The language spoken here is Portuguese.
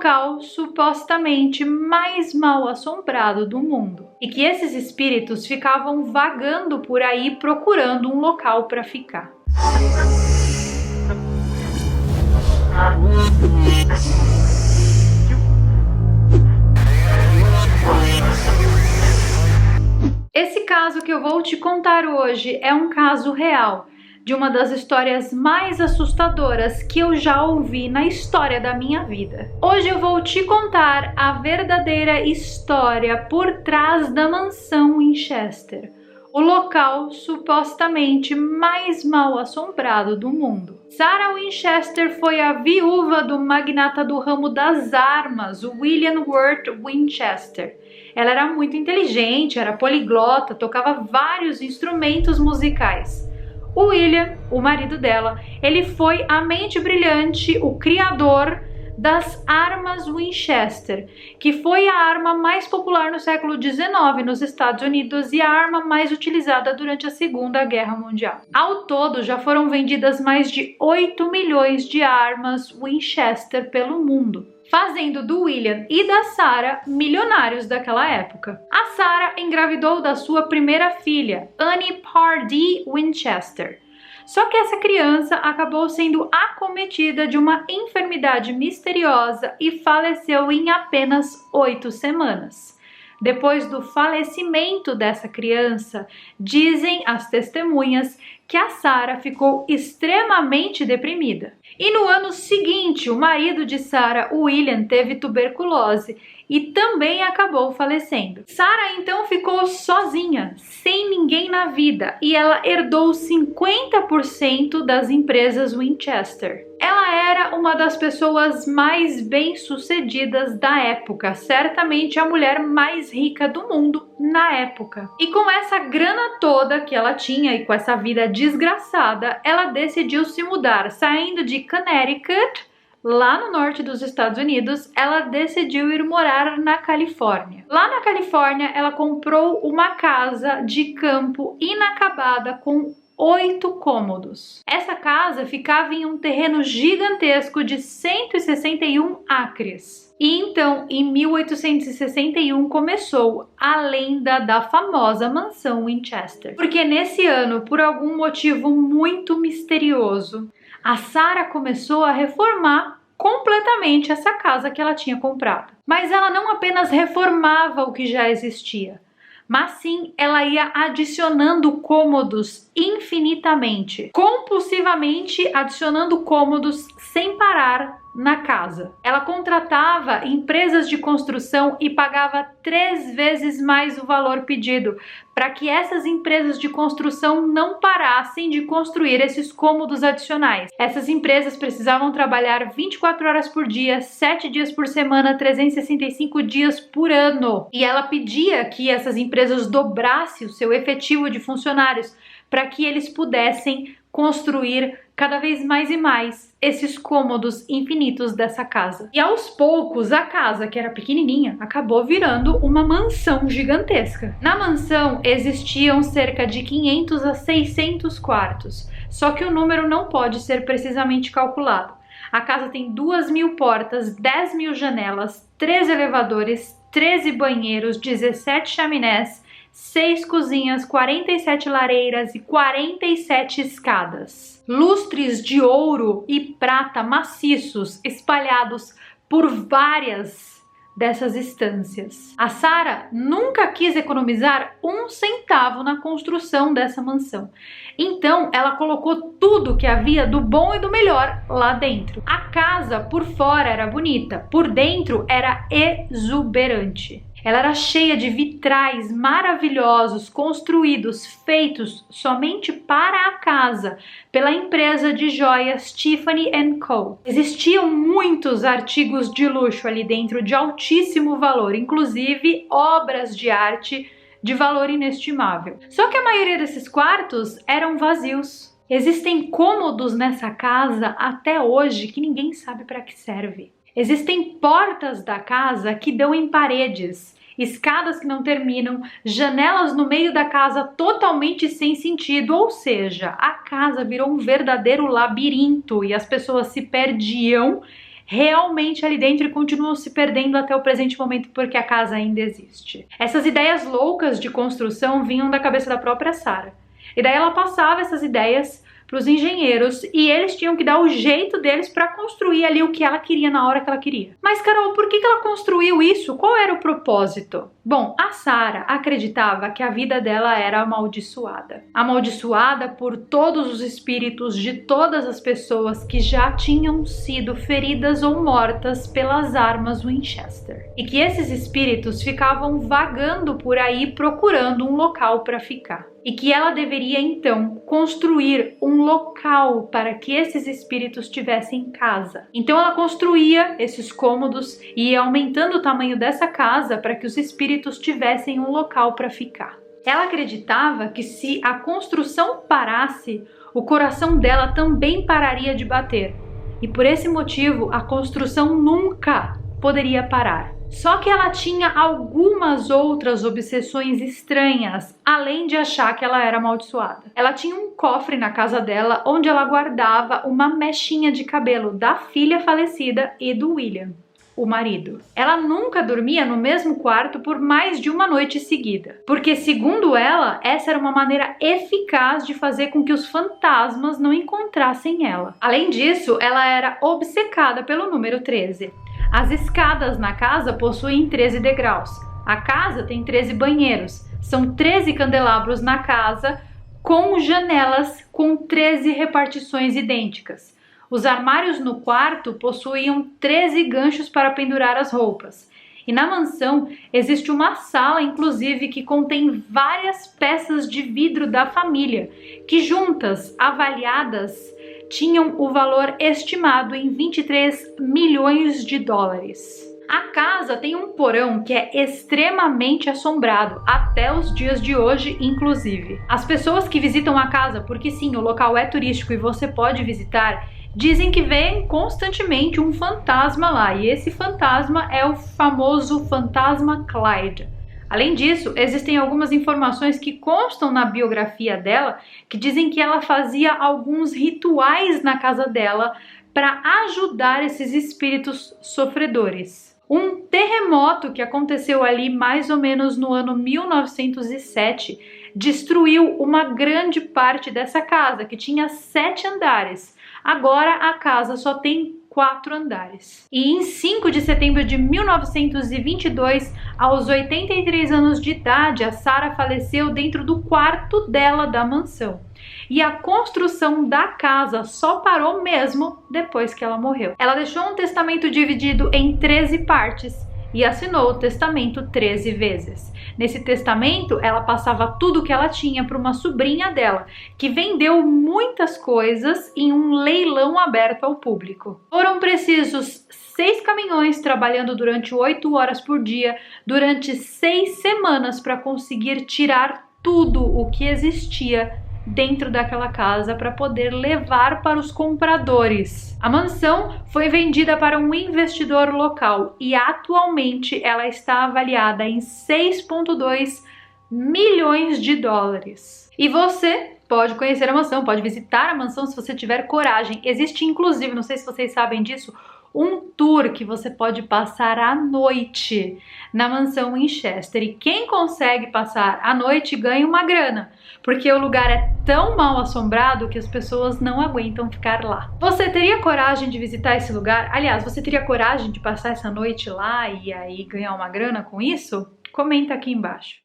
local supostamente mais mal assombrado do mundo, e que esses espíritos ficavam vagando por aí procurando um local para ficar. Esse caso que eu vou te contar hoje é um caso real, de uma das histórias mais assustadoras que eu já ouvi na história da minha vida. Hoje eu vou te contar a verdadeira história por trás da mansão Winchester, o local supostamente mais mal assombrado do mundo. Sarah Winchester foi a viúva do magnata do ramo das armas, William Worth Winchester. Ela era muito inteligente, era poliglota, tocava vários instrumentos musicais. O William, o marido dela, ele foi a mente brilhante, o criador das armas Winchester, que foi a arma mais popular no século XIX nos Estados Unidos e a arma mais utilizada durante a Segunda Guerra Mundial. Ao todo, já foram vendidas mais de 8 milhões de armas Winchester pelo mundo, fazendo do William e da Sarah milionários daquela época. A Sarah engravidou da sua primeira filha, Annie Pardee Winchester. Só que essa criança acabou sendo acometida de uma enfermidade misteriosa e faleceu em apenas 8 semanas. Depois do falecimento dessa criança, dizem as testemunhas que a Sarah ficou extremamente deprimida. E no ano seguinte, o marido de Sarah, o William, teve tuberculose e também acabou falecendo. Sarah então ficou sozinha, sem ninguém na vida, e ela herdou 50% das empresas Winchester. Ela era uma das pessoas mais bem-sucedidas da época, certamente a mulher mais rica do mundo na época. E com essa grana toda que ela tinha e com essa vida desgraçada, ela decidiu se mudar, saindo de Connecticut, lá no norte dos Estados Unidos, ela decidiu ir morar na Califórnia. Lá na Califórnia, ela comprou uma casa de campo inacabada com 8 cômodos. Essa casa ficava em um terreno gigantesco de 161 acres. E então, em 1861, começou a lenda da famosa mansão Winchester. Porque nesse ano, por algum motivo muito misterioso, a Sarah começou a reformar completamente essa casa que ela tinha comprado. Mas ela não apenas reformava o que já existia, mas sim ela ia adicionando cômodos infinitamente, compulsivamente adicionando cômodos sem parar na casa. Ela contratava empresas de construção e pagava 3 vezes mais o valor pedido, para que essas empresas de construção não parassem de construir esses cômodos adicionais. Essas empresas precisavam trabalhar 24 horas por dia, 7 dias por semana, 365 dias por ano. E ela pedia que essas empresas dobrassem o seu efetivo de funcionários para que eles pudessem construir cada vez mais e mais esses cômodos infinitos dessa casa. E aos poucos, a casa, que era pequenininha, acabou virando uma mansão gigantesca. Na mansão existiam cerca de 500 a 600 quartos, só que o número não pode ser precisamente calculado. A casa tem 2.000 portas, 10.000 janelas, 3 elevadores, 13 banheiros, 17 chaminés, 6 cozinhas, 47 lareiras e 47 escadas. Lustres de ouro e prata maciços espalhados por várias dessas estâncias. A Sarah nunca quis economizar 1 centavo na construção dessa mansão. Então, ela colocou tudo que havia do bom e do melhor lá dentro. A casa por fora era bonita, por dentro era exuberante. Ela era cheia de vitrais maravilhosos construídos, feitos somente para a casa, pela empresa de joias Tiffany & Co. Existiam muitos artigos de luxo ali dentro de altíssimo valor, inclusive obras de arte de valor inestimável. Só que a maioria desses quartos eram vazios. Existem cômodos nessa casa até hoje que ninguém sabe para que serve. Existem portas da casa que dão em paredes, escadas que não terminam, janelas no meio da casa totalmente sem sentido, ou seja, a casa virou um verdadeiro labirinto e as pessoas se perdiam realmente ali dentro e continuam se perdendo até o presente momento porque a casa ainda existe. Essas ideias loucas de construção vinham da cabeça da própria Sarah. E daí ela passava essas ideias para os engenheiros e eles tinham que dar o jeito deles para construir ali o que ela queria na hora que ela queria. Mas Carol, por que ela construiu isso? Qual era o propósito? Bom, a Sarah acreditava que a vida dela era amaldiçoada. Amaldiçoada por todos os espíritos de todas as pessoas que já tinham sido feridas ou mortas pelas armas Winchester. E que esses espíritos ficavam vagando por aí procurando um local para ficar. E que ela deveria então construir um local para que esses espíritos tivessem casa. Então ela construía esses cômodos e ia aumentando o tamanho dessa casa para que os espíritos tivessem um local para ficar. Ela acreditava que se a construção parasse, o coração dela também pararia de bater. E por esse motivo, a construção nunca poderia parar. Só que ela tinha algumas outras obsessões estranhas, além de achar que ela era amaldiçoada. Ela tinha um cofre na casa dela onde ela guardava uma mechinha de cabelo da filha falecida e do William, o marido. Ela nunca dormia no mesmo quarto por mais de uma noite seguida, porque segundo ela, essa era uma maneira eficaz de fazer com que os fantasmas não encontrassem ela. Além disso, ela era obcecada pelo número 13. As escadas na casa possuem 13 degraus. A casa tem 13 banheiros. São 13 candelabros na casa, com janelas com 13 repartições idênticas. Os armários no quarto possuíam 13 ganchos para pendurar as roupas. E na mansão existe uma sala, inclusive, que contém várias peças de vidro da família, que juntas, avaliadas, tinham o valor estimado em 23 milhões de dólares. A casa tem um porão que é extremamente assombrado, até os dias de hoje, inclusive. As pessoas que visitam a casa, porque sim, o local é turístico e você pode visitar, dizem que veem constantemente um fantasma lá, e esse fantasma é o famoso fantasma Clyde. Além disso, existem algumas informações que constam na biografia dela que dizem que ela fazia alguns rituais na casa dela para ajudar esses espíritos sofredores. Um terremoto que aconteceu ali mais ou menos no ano 1907 destruiu uma grande parte dessa casa, que tinha 7 andares. Agora a casa só tem 4 andares. E em 5 de setembro de 1922, aos 83 anos de idade, a Sarah faleceu dentro do quarto dela da mansão. E a construção da casa só parou mesmo depois que ela morreu. Ela deixou um testamento dividido em 13 partes e assinou o testamento 13 vezes. Nesse testamento, ela passava tudo o que ela tinha para uma sobrinha dela, que vendeu muitas coisas em um leilão aberto ao público. Foram precisos 6 caminhões trabalhando durante 8 horas por dia, durante 6 semanas, para conseguir tirar tudo o que existia dentro daquela casa para poder levar para os compradores. A mansão foi vendida para um investidor local e atualmente ela está avaliada em 6,2 milhões de dólares. E você pode conhecer a mansão, pode visitar a mansão se você tiver coragem. Existe inclusive, não sei se vocês sabem disso, um tour que você pode passar à noite na mansão Winchester. E quem consegue passar à noite ganha uma grana, porque o lugar é tão mal assombrado que as pessoas não aguentam ficar lá. Você teria coragem de visitar esse lugar? Aliás, você teria coragem de passar essa noite lá e aí ganhar uma grana com isso? Comenta aqui embaixo.